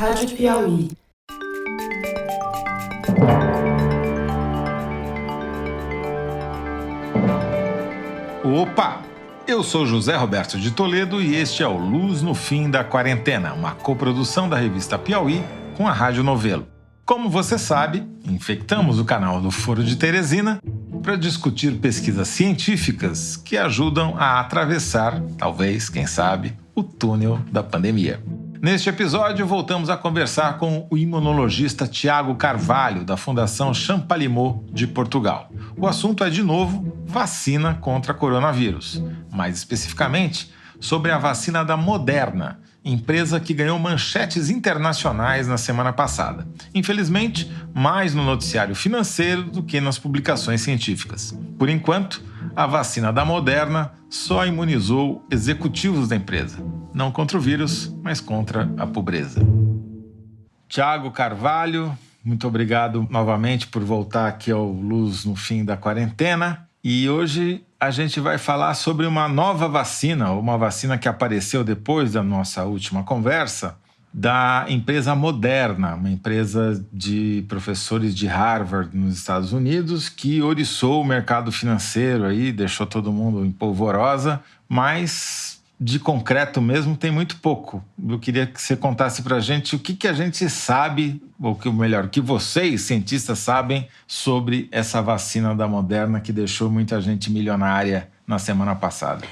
Rádio Piauí. Opa! Eu sou José Roberto de Toledo e este é o Luz no Fim da Quarentena, uma coprodução da revista Piauí com a Rádio Novelo. Como você sabe, infectamos o canal do Foro de Teresina para discutir pesquisas científicas que ajudam a atravessar, talvez, quem sabe, o túnel da pandemia. Neste episódio, voltamos a conversar com o imunologista Tiago Carvalho, da Fundação Champalimaud de Portugal. O assunto é, de novo, vacina contra coronavírus. Mais especificamente, sobre a vacina da Moderna, empresa que ganhou manchetes internacionais na semana passada. Infelizmente, mais no noticiário financeiro do que nas publicações científicas. Por enquanto, a vacina da Moderna só imunizou executivos da empresa. Não contra o vírus, mas contra a pobreza. Tiago Carvalho, muito obrigado novamente por voltar aqui ao Luz no Fim da Quarentena. E hoje a gente vai falar sobre uma nova vacina, uma vacina que apareceu depois da nossa última conversa, da empresa Moderna, uma empresa de professores de Harvard nos Estados Unidos, que oriçou o mercado financeiro aí, deixou todo mundo em polvorosa, mas de concreto mesmo tem muito pouco. Eu queria que você contasse pra gente o que a gente sabe, ou melhor, o que vocês, cientistas, sabem sobre essa vacina da Moderna que deixou muita gente milionária na semana passada.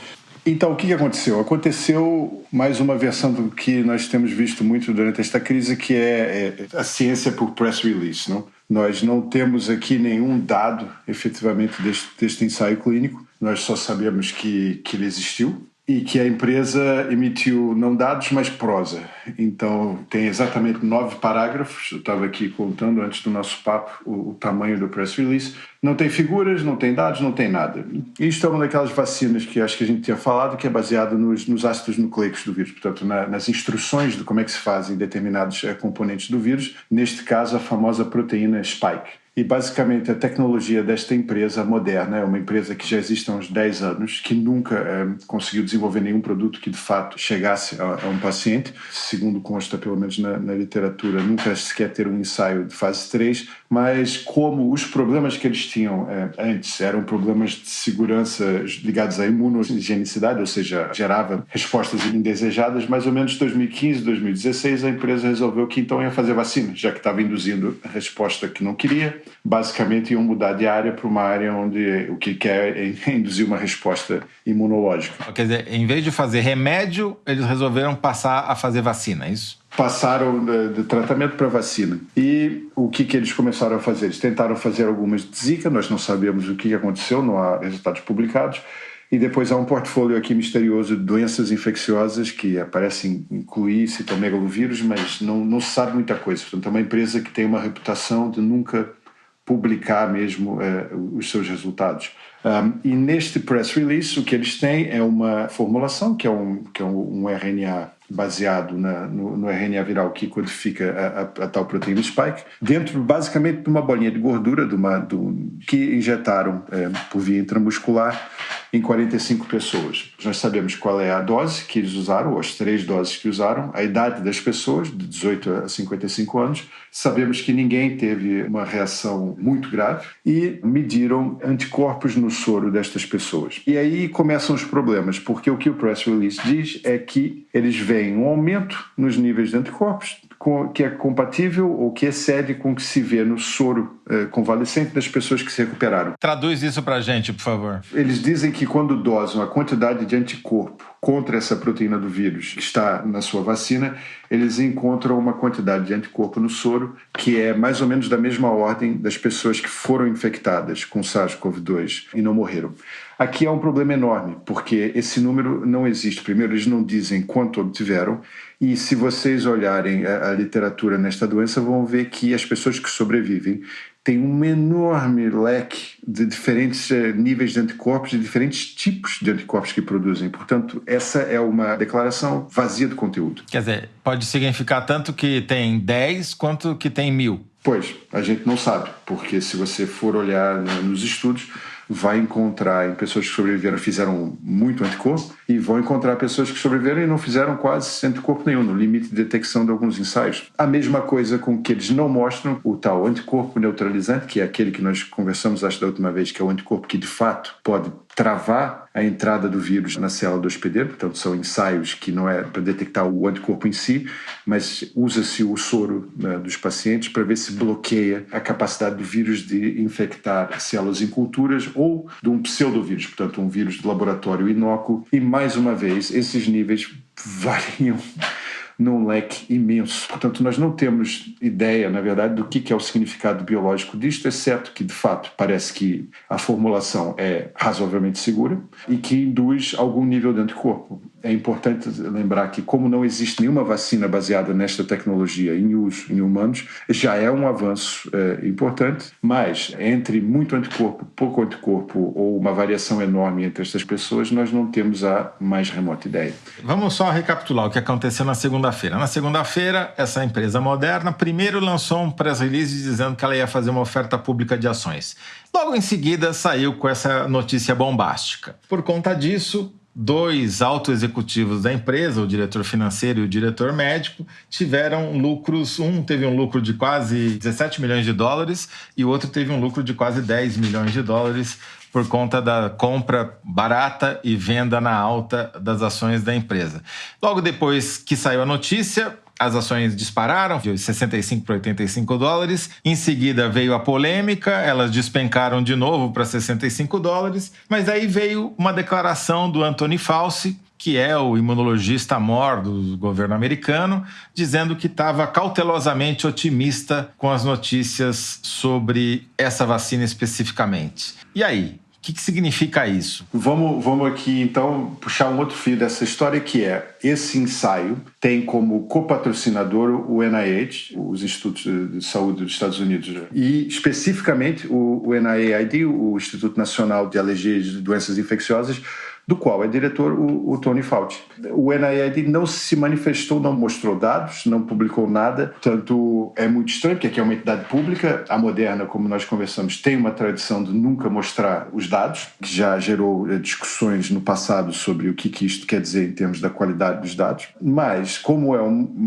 Então, o que aconteceu? Aconteceu mais uma versão do que nós temos visto muito durante esta crise, que é a ciência por press release. Não? Nós não temos aqui nenhum dado, efetivamente, deste ensaio clínico. Nós só sabemos que ele existiu e que a empresa emitiu não dados, mas prosa. Então, tem exatamente 9 parágrafos. Eu estava aqui contando antes do nosso papo o tamanho do press release. Não tem figuras, não tem dados, não tem nada. Isto é uma daquelas vacinas que acho que a gente tinha falado, que é baseado nos ácidos nucleicos do vírus, portanto, nas instruções de como é que se fazem determinados componentes do vírus, neste caso, a famosa proteína Spike. E, basicamente, a tecnologia desta empresa Moderna é uma empresa que já existe há uns 10 anos, que nunca conseguiu desenvolver nenhum produto que, de fato, chegasse a um paciente. Segundo consta, pelo menos na literatura, nunca sequer ter um ensaio de fase 3, mas como os problemas que eles tinham antes eram problemas de segurança ligados à imunogenicidade, ou seja, gerava respostas indesejadas, mais ou menos em 2015, 2016, a empresa resolveu que então ia fazer vacina, já que estava induzindo a resposta que não queria. Basicamente iam mudar de área para uma área onde o que quer é induzir uma resposta imunológica. Quer dizer, em vez de fazer remédio, eles resolveram passar a fazer vacina, é isso? Passaram de tratamento para vacina. E o que eles começaram a fazer? Eles tentaram fazer algumas de Zika, nós não sabemos o que aconteceu, não há resultados publicados. E depois há um portfólio aqui misterioso de doenças infecciosas que parecem incluir citomegalovírus, mas não se sabe muita coisa. Portanto, é uma empresa que tem uma reputação de nunca publicar mesmo os seus resultados. E neste press release o que eles têm é uma formulação que é um RNA baseado no RNA viral que codifica a tal proteína Spike, dentro basicamente de uma bolinha de gordura que injetaram por via intramuscular em 45 pessoas. Nós sabemos qual é a dose que eles usaram, ou as 3 doses que usaram, a idade das pessoas, de 18 a 55 anos. Sabemos que ninguém teve uma reação muito grave e mediram anticorpos no soro destas pessoas. E aí começam os problemas, porque o que o press release diz é que eles veem um aumento nos níveis de anticorpos que é compatível ou que excede com o que se vê no soro convalescente das pessoas que se recuperaram. Traduz isso pra gente, por favor. Eles dizem que quando dosam a quantidade de anticorpo contra essa proteína do vírus que está na sua vacina, eles encontram uma quantidade de anticorpo no soro que é mais ou menos da mesma ordem das pessoas que foram infectadas com SARS-CoV-2 e não morreram. Aqui há um problema enorme, porque esse número não existe. Primeiro, eles não dizem quanto obtiveram, e se vocês olharem a literatura nesta doença, vão ver que as pessoas que sobrevivem têm um enorme leque de diferentes níveis de anticorpos, de diferentes tipos de anticorpos que produzem. Portanto, essa é uma declaração vazia de conteúdo. Quer dizer, pode significar tanto que tem 10 quanto que tem 1000. Pois, a gente não sabe, porque se você for olhar nos estudos, vai encontrar em pessoas que sobreviveram e fizeram muito anticorpo, e vão encontrar pessoas que sobreviveram e não fizeram quase anticorpo nenhum, no limite de detecção de alguns ensaios. A mesma coisa com que eles não mostram o tal anticorpo neutralizante, que é aquele que nós conversamos, acho, da última vez, que é o anticorpo que, de fato, pode travar a entrada do vírus na célula do hospedeiro. Portanto, são ensaios que não é para detectar o anticorpo em si, mas usa-se o soro dos pacientes para ver se bloqueia a capacidade do vírus de infectar células em culturas ou de um pseudovírus, portanto, um vírus de laboratório inócuo. E, mais uma vez, esses níveis variam num leque imenso. Portanto, nós não temos ideia, na verdade, do que é o significado biológico disto, exceto que, de fato, parece que a formulação é razoavelmente segura e que induz algum nível de anticorpo. É importante lembrar que, como não existe nenhuma vacina baseada nesta tecnologia em uso em humanos, já é um avanço importante, mas entre muito anticorpo, pouco anticorpo ou uma variação enorme entre estas pessoas, nós não temos a mais remota ideia. Vamos só recapitular o que aconteceu na segunda-feira. Na segunda-feira, essa empresa Moderna primeiro lançou um press release dizendo que ela ia fazer uma oferta pública de ações. Logo em seguida, saiu com essa notícia bombástica. Por conta disso, 2 altos executivos da empresa, o diretor financeiro e o diretor médico, tiveram lucros. Um teve um lucro de quase 17 milhões de dólares e o outro teve um lucro de quase 10 milhões de dólares por conta da compra barata e venda na alta das ações da empresa. Logo depois que saiu a notícia, as ações dispararam, de 65 para 85 dólares. Em seguida veio a polêmica, elas despencaram de novo para 65 dólares. Mas aí veio uma declaração do Anthony Fauci, que é o imunologista-mor do governo americano, dizendo que estava cautelosamente otimista com as notícias sobre essa vacina especificamente. E aí? O que significa isso? Vamos aqui, então, puxar um outro fio dessa história, que é esse ensaio tem como copatrocinador o NIH, os Institutos de Saúde dos Estados Unidos, e especificamente o NIAID, o Instituto Nacional de Alergias e Doenças Infecciosas, do qual é diretor o Tony Fauci. O NIAID não se manifestou, não mostrou dados, não publicou nada, portanto é muito estranho, porque aqui é uma entidade pública. A Moderna, como nós conversamos, tem uma tradição de nunca mostrar os dados, que já gerou discussões no passado sobre o que isto quer dizer em termos da qualidade dos dados, mas como é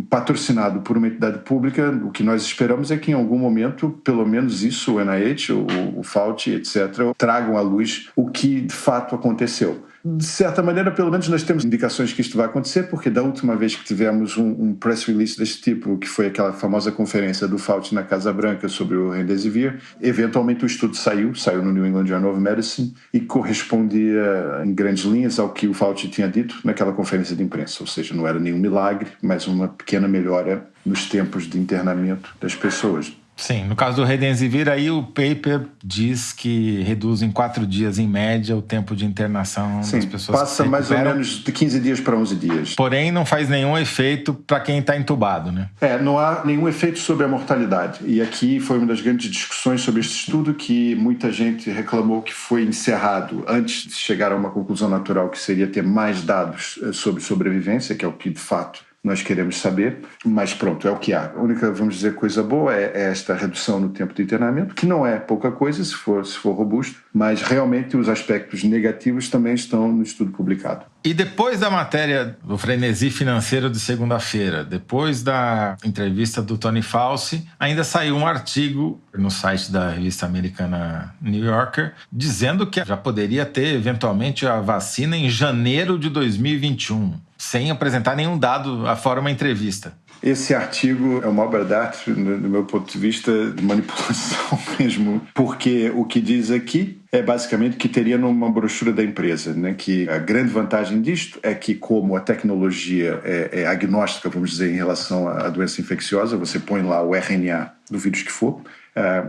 patrocinado por uma entidade pública, o que nós esperamos é que em algum momento, pelo menos isso, o NIH, o Fauci, etc., tragam à luz o que de fato aconteceu. De certa maneira, pelo menos nós temos indicações que isto vai acontecer, porque da última vez que tivemos um press release deste tipo, que foi aquela famosa conferência do Fauci na Casa Branca sobre o Remdesivir, eventualmente o estudo saiu no New England Journal of Medicine e correspondia em grandes linhas ao que o Fauci tinha dito naquela conferência de imprensa, ou seja, não era nenhum milagre, mas uma pequena melhora nos tempos de internamento das pessoas. Sim, no caso do Remdesivir, aí o paper diz que reduz em 4 dias, em média, o tempo de internação das pessoas. Passa mais ou menos de 15 dias para 11 dias. Porém, não faz nenhum efeito para quem está entubado, né? Não há nenhum efeito sobre a mortalidade. E aqui foi uma das grandes discussões sobre este estudo, que muita gente reclamou que foi encerrado antes de chegar a uma conclusão natural, que seria ter mais dados sobre sobrevivência, que é o que de fato nós queremos saber, mas pronto, é o que há. A única, vamos dizer, coisa boa é esta redução no tempo de internamento, que não é pouca coisa se for robusto, mas realmente os aspectos negativos também estão no estudo publicado. E depois da matéria do frenesi financeiro de segunda-feira, depois da entrevista do Tony Fauci, ainda saiu um artigo no site da revista americana New Yorker, dizendo que já poderia ter, eventualmente, a vacina em janeiro de 2021, sem apresentar nenhum dado, afora uma entrevista. Esse artigo é uma obra de arte, do meu ponto de vista, de manipulação mesmo, porque o que diz aqui é basicamente que teria numa brochura da empresa, né? Que a grande vantagem disto é que, como a tecnologia é agnóstica, vamos dizer, em relação à doença infecciosa, você põe lá o RNA do vírus que for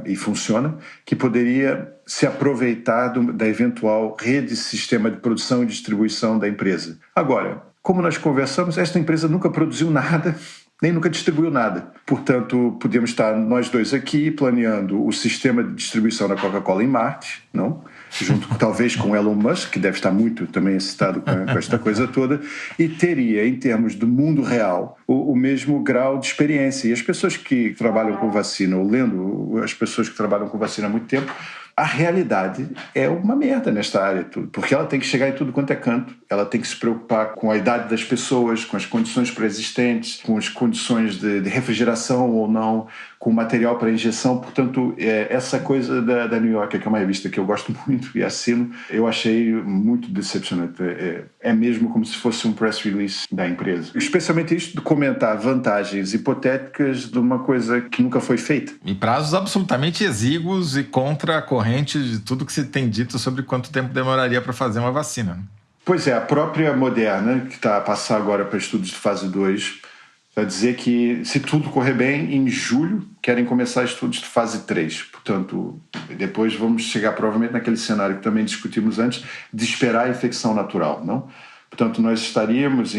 e funciona, que poderia se aproveitar da eventual rede, sistema de produção e distribuição da empresa. Agora, como nós conversamos, esta empresa nunca produziu nada, nem nunca distribuiu nada. Portanto, podíamos estar nós dois aqui planeando o sistema de distribuição da Coca-Cola em Marte, não? Junto talvez com Elon Musk, que deve estar muito também excitado com esta coisa toda, e teria, em termos do mundo real, o mesmo grau de experiência. E as pessoas que trabalham com vacina, ou lendo as pessoas que trabalham com vacina há muito tempo, a realidade é uma merda nesta área, porque ela tem que chegar em tudo quanto é canto, ela tem que se preocupar com a idade das pessoas, com as condições pré-existentes, com as condições de refrigeração ou não, com o material para injeção. Portanto, essa coisa da New Yorker, que é uma revista que eu gosto muito e assino, eu achei muito decepcionante. É mesmo como se fosse um press release da empresa. Especialmente isto de comentar vantagens hipotéticas de uma coisa que nunca foi feita. E prazos absolutamente exíguos e contra a corrente de tudo que se tem dito sobre quanto tempo demoraria para fazer uma vacina. Pois é, a própria Moderna, que está a passar agora para estudos de fase 2, vai dizer que, se tudo correr bem, em julho querem começar estudos de fase 3. Portanto, depois vamos chegar provavelmente naquele cenário que também discutimos antes, de esperar a infecção natural, não? Portanto, nós estaríamos,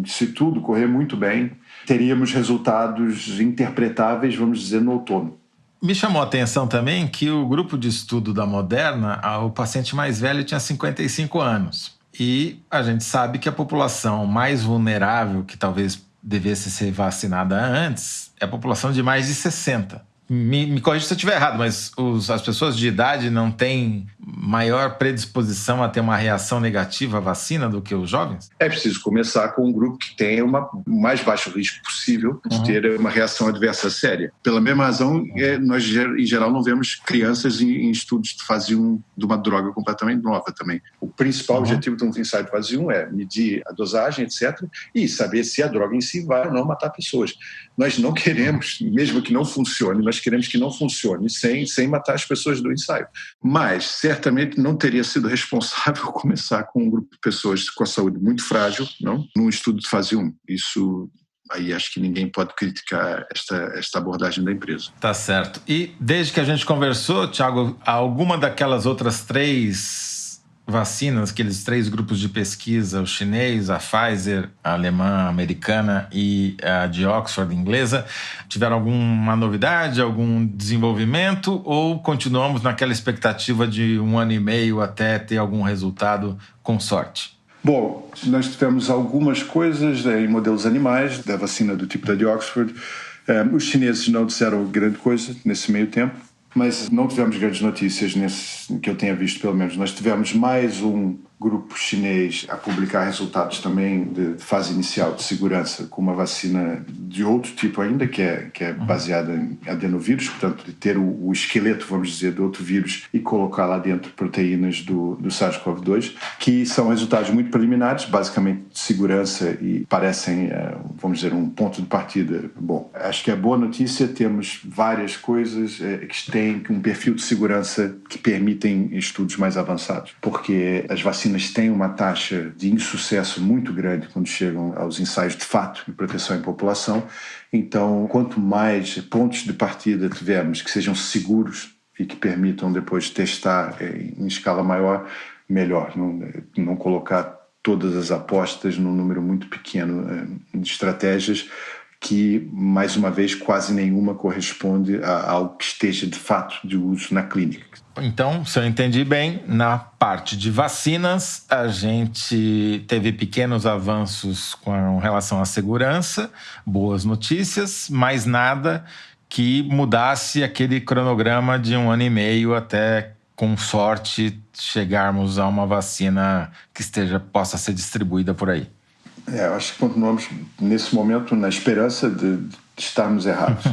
se tudo correr muito bem, teríamos resultados interpretáveis, vamos dizer, no outono. Me chamou a atenção também que o grupo de estudo da Moderna, o paciente mais velho tinha 55 anos. E a gente sabe que a população mais vulnerável, que talvez devesse ser vacinada antes, é a população de mais de 60. Me corrija se eu estiver errado, mas as pessoas de idade não têm maior predisposição a ter uma reação negativa à vacina do que os jovens? É preciso começar com um grupo que tenha o mais baixo risco possível de ter uma reação adversa séria. Pela mesma razão, nós em geral não vemos crianças em estudos de fase 1 de uma droga completamente nova também. O principal objetivo de um ensaio de fase 1 é medir a dosagem, etc., e saber se a droga em si vai ou não matar pessoas. Nós não queremos, mesmo que não funcione, nós queremos que não funcione sem matar as pessoas do ensaio. Mas, certamente, não teria sido responsável começar com um grupo de pessoas com a saúde muito frágil, não? Num estudo de fase 1. Isso, aí acho que ninguém pode criticar esta abordagem da empresa. Tá certo. E desde que a gente conversou, Thiago, alguma daquelas outras 3 vacinas, aqueles 3 grupos de pesquisa, o chinês, a Pfizer, a alemã, a americana e a de Oxford, inglesa, tiveram alguma novidade, algum desenvolvimento, ou continuamos naquela expectativa de 1 ano e meio até ter algum resultado com sorte? Bom, nós tivemos algumas coisas em modelos animais da vacina do tipo da de Oxford. Os chineses não disseram grande coisa nesse meio tempo, mas não tivemos grandes notícias que eu tenha visto, pelo menos. Nós tivemos mais um grupo chinês a publicar resultados também de fase inicial de segurança com uma vacina de outro tipo ainda, que é baseada em adenovírus, portanto, de ter o esqueleto, vamos dizer, de outro vírus e colocar lá dentro proteínas do SARS-CoV-2, que são resultados muito preliminares, basicamente de segurança, e parecem, vamos dizer, um ponto de partida bom. Acho que é boa notícia, temos várias coisas que têm um perfil de segurança que permitem estudos mais avançados, porque as vacinas têm uma taxa de insucesso muito grande quando chegam aos ensaios de fato de proteção em população. Então, quanto mais pontos de partida tivermos que sejam seguros e que permitam depois testar em escala maior, melhor. Não colocar todas as apostas num número muito pequeno de estratégias que, mais uma vez, quase nenhuma corresponde a algo que esteja de fato de uso na clínica. Então, se eu entendi bem, na parte de vacinas, a gente teve pequenos avanços com relação à segurança, boas notícias, mas nada que mudasse aquele cronograma de 1 ano e meio até, com sorte, chegarmos a uma vacina que possa ser distribuída por aí. Eu acho que continuamos, nesse momento, na esperança de estarmos errados.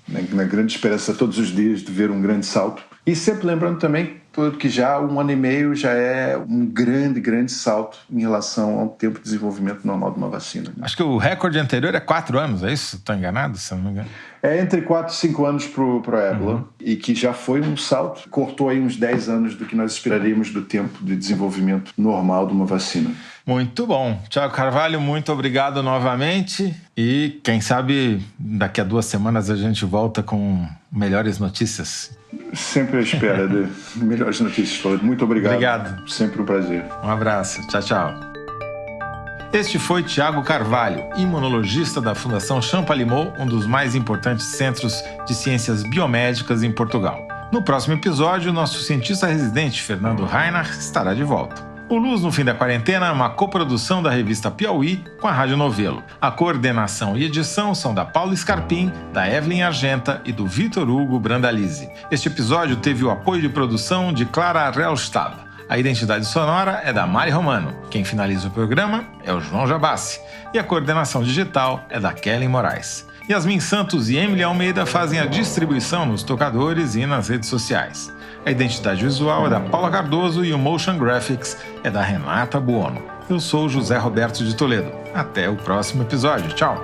Na grande esperança, todos os dias, de ver um grande salto. E sempre lembrando também que já 1 ano e meio já é um grande salto em relação ao tempo de desenvolvimento normal de uma vacina. Acho que o recorde anterior é 4 anos, é isso? Estou enganado, se não me engano? É entre 4 e 5 anos para o ébola, e que já foi um salto, cortou aí uns 10 anos do que nós esperaríamos do tempo de desenvolvimento normal de uma vacina. Muito bom. Thiago Carvalho, muito obrigado novamente. E quem sabe daqui a 2 semanas a gente volta com melhores notícias. Sempre à espera de melhores notícias. Muito obrigado. Obrigado. Sempre um prazer. Um abraço. Tchau, tchau. Este foi Thiago Carvalho, imunologista da Fundação Champalimaud, um dos mais importantes centros de ciências biomédicas em Portugal. No próximo episódio, nosso cientista residente, Fernando Reinach, estará de volta. O Luz no Fim da Quarentena é uma coprodução da revista Piauí com a Rádio Novelo. A coordenação e edição são da Paula Scarpim, da Evelyn Argenta e do Vitor Hugo Brandalize. Este episódio teve o apoio de produção de Clara Rellstab. A identidade sonora é da Mari Romano. Quem finaliza o programa é o João Jabassi. E a coordenação digital é da Kellen Moraes. Yasmin Santos e Emily Almeida fazem a distribuição nos tocadores e nas redes sociais. A identidade visual é da Paula Cardoso e o Motion Graphics é da Renata Buono. Eu sou José Roberto de Toledo. Até o próximo episódio. Tchau!